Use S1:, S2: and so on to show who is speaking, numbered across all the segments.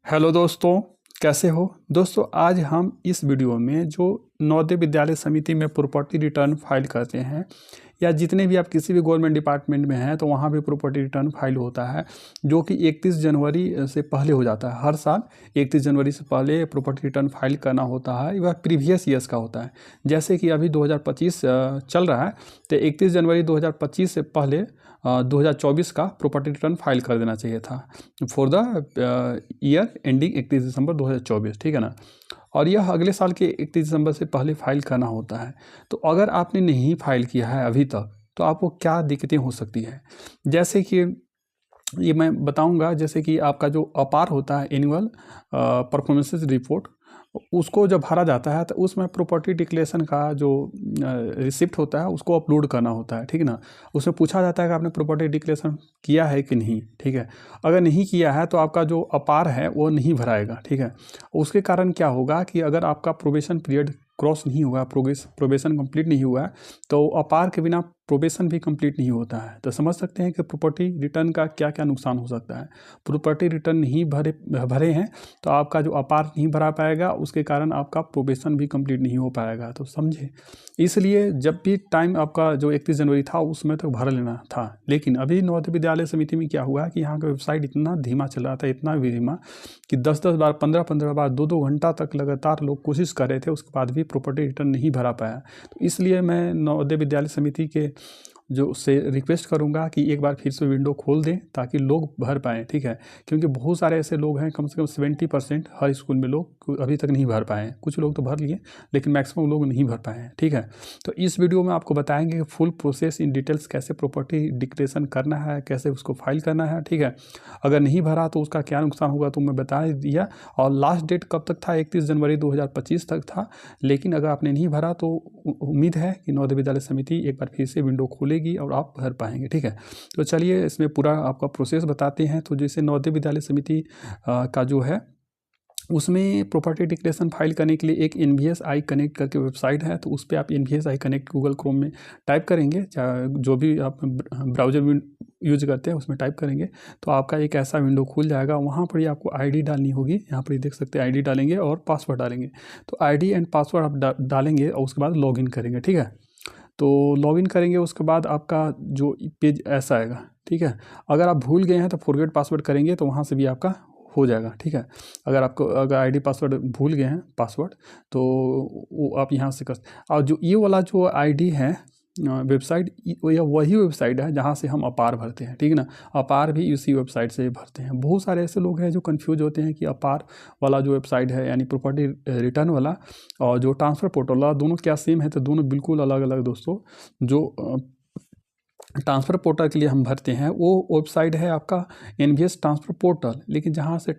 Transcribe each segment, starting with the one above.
S1: Hello दोस्तों, कैसे हो दोस्तों। आज हम इस वीडियो में जो नवोदय विद्यालय समिति में प्रॉपर्टी रिटर्न फाइल करते हैं या जितने भी आप किसी भी गवर्नमेंट डिपार्टमेंट में हैं तो वहाँ भी प्रॉपर्टी रिटर्न फाइल होता है, जो कि 31 जनवरी से पहले हो जाता है। हर साल 31 जनवरी से पहले प्रॉपर्टी रिटर्न फाइल करना होता है। वह प्रीवियस ईयर्स का होता है। जैसे कि अभी 2025 चल रहा है, तो 31 जनवरी 2025 से पहले 2024 का प्रॉपर्टी रिटर्न फाइल कर देना चाहिए था फॉर द ईयर एंडिंग 31 दिसंबर 2024, ठीक है ना। और यह अगले साल के 31 दिसंबर से पहले फाइल करना होता है। तो अगर आपने नहीं फाइल किया है अभी तक, तो आपको क्या दिक्कतें हो सकती है, जैसे कि ये मैं बताऊंगा। जैसे कि आपका जो अपार होता है, एनुअल परफॉर्मेंसेस रिपोर्ट, उसको जब भरा जाता है तो उसमें प्रॉपर्टी डिक्लेरेशन का जो रिसिप्ट होता है उसको अपलोड करना होता है, ठीक है ना। उसमें पूछा जाता है कि आपने प्रॉपर्टी डिक्लेरेशन किया है कि नहीं, ठीक है। अगर नहीं किया है तो आपका जो अपार है वो नहीं भराएगा, ठीक है। उसके कारण क्या होगा कि अगर आपका प्रोबेशन पीरियड क्रॉस नहीं हुआ, प्रोबेशन कंप्लीट नहीं हुआ, तो अपार के बिना प्रोबेशन भी कंप्लीट नहीं होता है। तो समझ सकते हैं कि प्रॉपर्टी रिटर्न का क्या क्या नुकसान हो सकता है। प्रॉपर्टी रिटर्न नहीं भरे हैं तो आपका जो अपार नहीं भरा पाएगा, उसके कारण आपका प्रोबेशन भी कंप्लीट नहीं हो पाएगा। तो समझे, इसलिए जब भी टाइम आपका जो 31 जनवरी था उसमें तक भर लेना था। लेकिन अभी नवोदय विद्यालय समिति में क्या हुआ कि यहाँ का वेबसाइट इतना धीमा चल रहा था, इतना भी धीमा कि 10-10 बार, 15-15 बार, 2-2 घंटा तक लगातार लोग कोशिश कर रहे थे, उसके बाद भी प्रॉपर्टी रिटर्न नहीं भरा पाया। तो इसलिए मैं नवोदय विद्यालय समिति के जो से रिक्वेस्ट करूंगा कि एक बार फिर से विंडो खोल दें ताकि लोग भर पाएँ, ठीक है। क्योंकि बहुत सारे ऐसे लोग हैं, कम से कम 70% हर स्कूल में लोग अभी तक नहीं भर पाए हैं। कुछ लोग तो भर लिए लेकिन मैक्सिमम लोग नहीं भर पाए हैं, ठीक है। तो इस वीडियो में आपको बताएंगे कि फुल प्रोसेस इन डिटेल्स कैसे प्रॉपर्टी डिक्लेरेशन करना है, कैसे उसको फाइल करना है, ठीक है। अगर नहीं भरा तो उसका क्या नुकसान होगा तो मैं बता दिया। और लास्ट डेट कब तक था, 31 जनवरी 2025 तक था। लेकिन अगर आपने नहीं भरा तो उम्मीद है कि नवोदय विद्यालय समिति एक बार फिर से विंडो खोलेगी और आप भर पाएंगे, ठीक है। तो चलिए इसमें पूरा आपका प्रोसेस बताते हैं। तो जैसे नवोदय विद्यालय समिति का जो है उसमें प्रॉपर्टी डिक्लेरेशन फाइल करने के लिए एक NVSI कनेक्ट करके वेबसाइट है। तो उस पर आप NVSI कनेक्ट गूगल क्रोम में टाइप करेंगे, जो भी आप ब्राउज़र यूज करते हैं उसमें टाइप करेंगे तो आपका एक ऐसा विंडो खुल जाएगा। वहाँ पर ही आपको ID डालनी होगी। यहाँ पर देख सकते हैं ID डालेंगे और पासवर्ड डालेंगे। तो ID एंड पासवर्ड आप डालेंगे और उसके बाद लॉगिन करेंगे, ठीक है। तो लॉगिन करेंगे, उसके बाद आपका जो पेज ऐसा आएगा, ठीक है। अगर आप भूल गए हैं तो फॉरगेट पासवर्ड करेंगे तो वहाँ से भी आपका हो जाएगा, ठीक है। अगर आईडी पासवर्ड भूल गए हैं पासवर्ड तो वो आप यहाँ से कर। और जो ये वाला जो आईडी है वेबसाइट, यह वही वेबसाइट है जहाँ से हम अपार भरते हैं, ठीक है ना। अपार भी इसी वेबसाइट से भरते हैं। बहुत सारे ऐसे लोग हैं जो कंफ्यूज होते हैं कि अपार वाला जो वेबसाइट है यानी प्रॉपर्टी रिटर्न वाला और जो ट्रांसफ़र पोर्टल वाला दोनों क्या सेम है, तो दोनों बिल्कुल अलग अलग दोस्तों। जो ट्रांसफ़र पोर्टल के लिए हम भरते हैं वो वेबसाइट है आपका NVS ट्रांसफ़र पोर्टल। लेकिन जहाँ से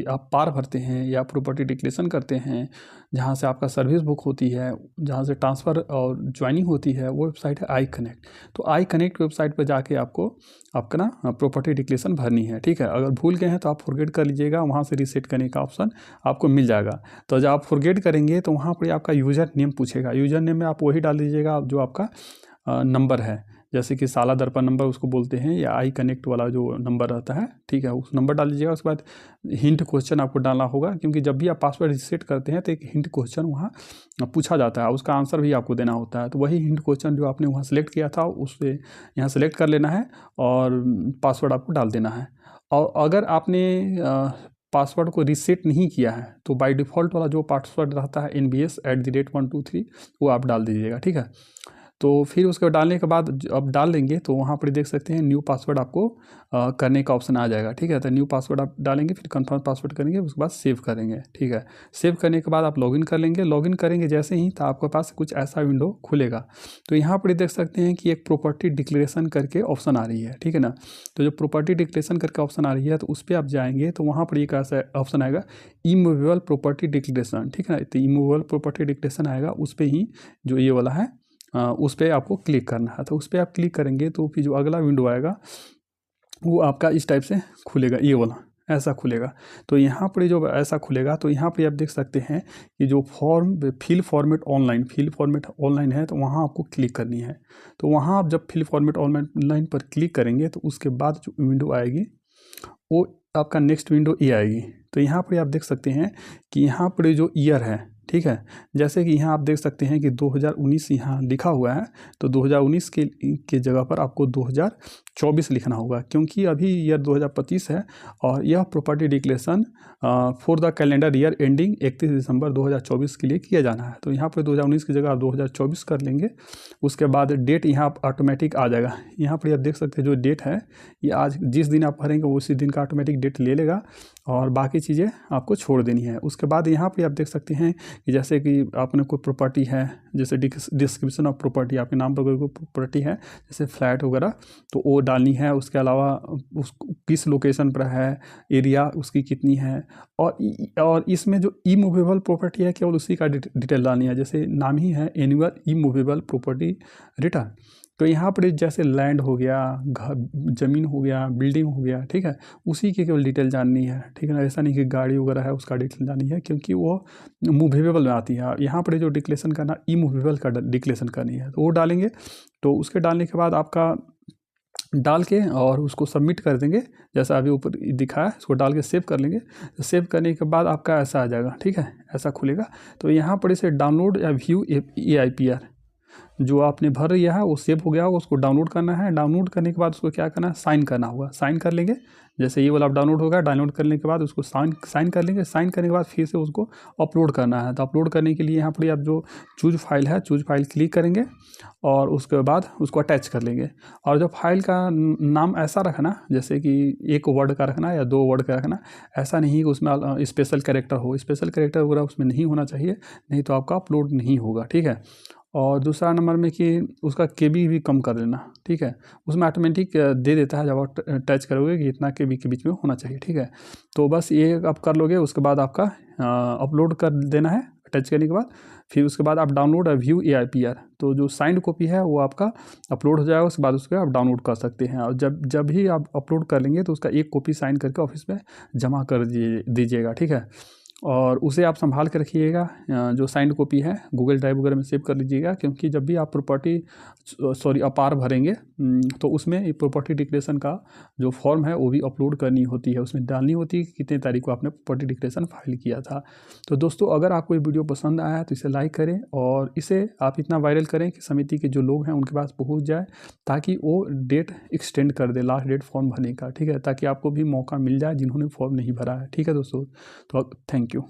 S1: आप पार भरते हैं या प्रॉपर्टी डिक्लेरेशन करते हैं, जहाँ से आपका सर्विस बुक होती है, जहाँ से ट्रांसफ़र और ज्वाइनिंग होती है, वो वेबसाइट है आई कनेक्ट। तो आई कनेक्ट वेबसाइट पर जाके आपको आपका ना प्रॉपर्टी डिक्लेरेशन भरनी है, ठीक है। अगर भूल गए हैं तो आप फॉरगेट कर लीजिएगा, वहाँ से रीसेट करने का ऑप्शन आपको मिल जाएगा। तो जब आप फॉरगेट करेंगे तो वहाँ पर आपका यूज़र नेम पूछेगा। यूज़र नेम में आप वही डाल दीजिएगा जो आपका नंबर है, जैसे कि साला दर्पण नंबर उसको बोलते हैं, या आई कनेक्ट वाला जो नंबर रहता है, ठीक है, उस नंबर डाल दीजिएगा। उसके बाद हिंट क्वेश्चन आपको डालना होगा, क्योंकि जब भी आप पासवर्ड रीसेट करते हैं तो एक हिंट क्वेश्चन वहाँ पूछा जाता है, उसका आंसर भी आपको देना होता है। तो वही हिंट क्वेश्चन जो आपने वहाँ सेलेक्ट किया था उससे यहाँ सेलेक्ट कर लेना है और पासवर्ड आपको डाल देना है। और अगर आपने पासवर्ड को रीसेट नहीं किया है तो बाय डिफ़ॉल्ट वाला जो पासवर्ड रहता है NVS@123 वो आप डाल दीजिएगा, ठीक है। तो फिर उसको डालने के बाद अब डाल देंगे तो वहाँ पर देख सकते हैं न्यू पासवर्ड आपको करने का ऑप्शन आ जाएगा, ठीक है। तो न्यू पासवर्ड आप डालेंगे, फिर कंफर्म पासवर्ड करेंगे, उसके बाद सेव करेंगे, ठीक है। सेव करने के बाद आप लॉगिन कर लेंगे। लॉगिन करेंगे जैसे ही तो आपके पास कुछ ऐसा विंडो खुलेगा। तो यहाँ पर देख सकते हैं कि एक प्रॉपर्टी डिक्लेरेशन करके ऑप्शन आ रही है, ठीक है ना। तो जो प्रॉपर्टी डिक्लेरेशन करके ऑप्शन आ रही है तो उस पर आप जाएंगे तो वहाँ पर एक ऐसा ऑप्शन आएगा इमूवेबल प्रॉपर्टी डिक्लेरेशन, ठीक है ना। तो इमूवेबल प्रॉपर्टी डिक्लेरेशन आएगा, उस पर ही जो ये वाला है उस पर आपको क्लिक करना है। तो उस पर आप क्लिक करेंगे तो फिर जो अगला विंडो आएगा वो आपका इस टाइप से खुलेगा, ये वाला ऐसा खुलेगा। तो यहाँ पर जो ऐसा खुलेगा तो यहाँ पर आप देख सकते हैं कि जो फिल फॉर्मेट ऑनलाइन है, तो वहाँ आपको क्लिक करनी है। तो वहाँ आप जब फिल फॉर्मेट ऑनलाइन पर क्लिक करेंगे तो उसके बाद जो विंडो आएगी वो आपका नेक्स्ट विंडो ये आएगी। तो यहाँ पर आप देख सकते हैं कि यहाँ पर जो ईयर है, ठीक है, जैसे कि यहाँ आप देख सकते हैं कि 2019 यहाँ लिखा हुआ है, तो 2019 के जगह पर आपको 2024 लिखना होगा, क्योंकि अभी ईयर 2025 है और यह property declaration for the calendar year ending 31 दिसंबर 2024 के लिए किया जाना है। तो यहाँ पर 2019 की जगह आप 2024 कर लेंगे। उसके बाद डेट यहाँ ऑटोमेटिक आ जाएगा। यहाँ पर आप देख सकते हैं जो डेट है ये आज जिस दिन आप भरेंगे उसी दिन का ऑटोमेटिक डेट ले लेगा और बाकी चीज़ें आपको छोड़ देनी है। उसके बाद यहाँ पे आप देख सकते हैं कि जैसे कि आपने कोई प्रॉपर्टी है, जैसे डिस्क्रिप्शन ऑफ प्रॉपर्टी, आपके नाम पर कोई प्रॉपर्टी है जैसे फ्लैट वगैरह, तो वो डालनी है। उसके अलावा उस किस लोकेशन पर है, एरिया उसकी कितनी है, और इसमें जो ई मूवेबल प्रॉपर्टी है केवल उसी का डिटेल डालनी है। जैसे नाम ही है एनुअल ई मूवेबल प्रॉपर्टी रिटर्न। तो यहाँ पर जैसे लैंड हो गया, घर ज़मीन हो गया, बिल्डिंग हो गया, ठीक है, उसी की केवल डिटेल जाननी है, ठीक है ना। ऐसा नहीं कि गाड़ी वगैरह है उसका डिटेल जाननी है, क्योंकि वो मूवेबल में आती है। यहाँ पर जो डिक्लेरेशन करना ई मूवेबल का डिक्लेरेशन करनी है, तो वो डालेंगे। तो उसके डालने के बाद आपका डाल के और उसको सबमिट कर देंगे, जैसा अभी ऊपर दिखा है, उसको डाल के सेव कर लेंगे। सेव करने के बाद आपका ऐसा आ जाएगा, ठीक है, ऐसा खुलेगा। तो यहाँ पर इसे डाउनलोड या व्यू AIPR जो आपने भर लिया है वो सेव हो गया होगा, उसको डाउनलोड करना है। डाउनलोड करने के बाद उसको क्या करना है, साइन करना होगा। साइन कर लेंगे, जैसे ये वाला डाउनलोड होगा, डाउनलोड करने के बाद उसको साइन कर लेंगे। साइन करने के बाद फिर से उसको अपलोड करना है। तो अपलोड करने के लिए यहाँ पर आप जो चूज फाइल है, चूज फाइल क्लिक करेंगे और उसके बाद उसको अटैच कर लेंगे। और जो फाइल का नाम ऐसा रखना, जैसे कि एक वर्ड का रखना या 2 वर्ड का रखना, ऐसा नहीं कि उसमें स्पेशल कैरेक्टर हो। स्पेशल कैरेक्टर वगैरह उसमें नहीं होना चाहिए, नहीं तो आपका अपलोड नहीं होगा, ठीक है। और दूसरा नंबर में कि उसका KB भी कम कर लेना, ठीक है। उसमें ऑटोमेटिक दे देता है जब आप टच करोगे कि इतना KB के बीच में होना चाहिए, ठीक है। तो बस ये आप कर लोगे, उसके बाद आपका अपलोड कर देना है टच करने के बाद। फिर उसके बाद आप डाउनलोड व्यू AIPR, तो जो साइंड कॉपी है वो आपका अपलोड हो जाएगा। उसके बाद उसको आप डाउनलोड कर सकते हैं। और जब भी आप अपलोड कर लेंगे तो उसका एक कॉपी साइन करके ऑफिस में जमा कर दीजिएगा, ठीक है। और उसे आप संभाल कर रखिएगा। जो साइंड कॉपी है गूगल ड्राइव वगैरह में सेव कर लीजिएगा, क्योंकि जब भी आप अपार भरेंगे तो उसमें प्रॉपर्टी डिक्लेरेशन का जो फॉर्म है वो भी अपलोड करनी होती है। उसमें डालनी होती है कि कितने तारीख को आपने प्रॉपर्टी डिक्लेरेशन फाइल किया था। तो दोस्तों, अगर आपको ये वीडियो पसंद आया है तो इसे लाइक करें और इसे आप इतना वायरल करें कि समिति के जो लोग हैं उनके पास पहुँच जाए, ताकि वो डेट एक्सटेंड कर दे, लास्ट डेट फॉर्म भरने का, ठीक है, ताकि आपको भी मौका मिल जाए जिन्होंने फॉर्म नहीं भरा है, ठीक है दोस्तों। तो थैंक यू।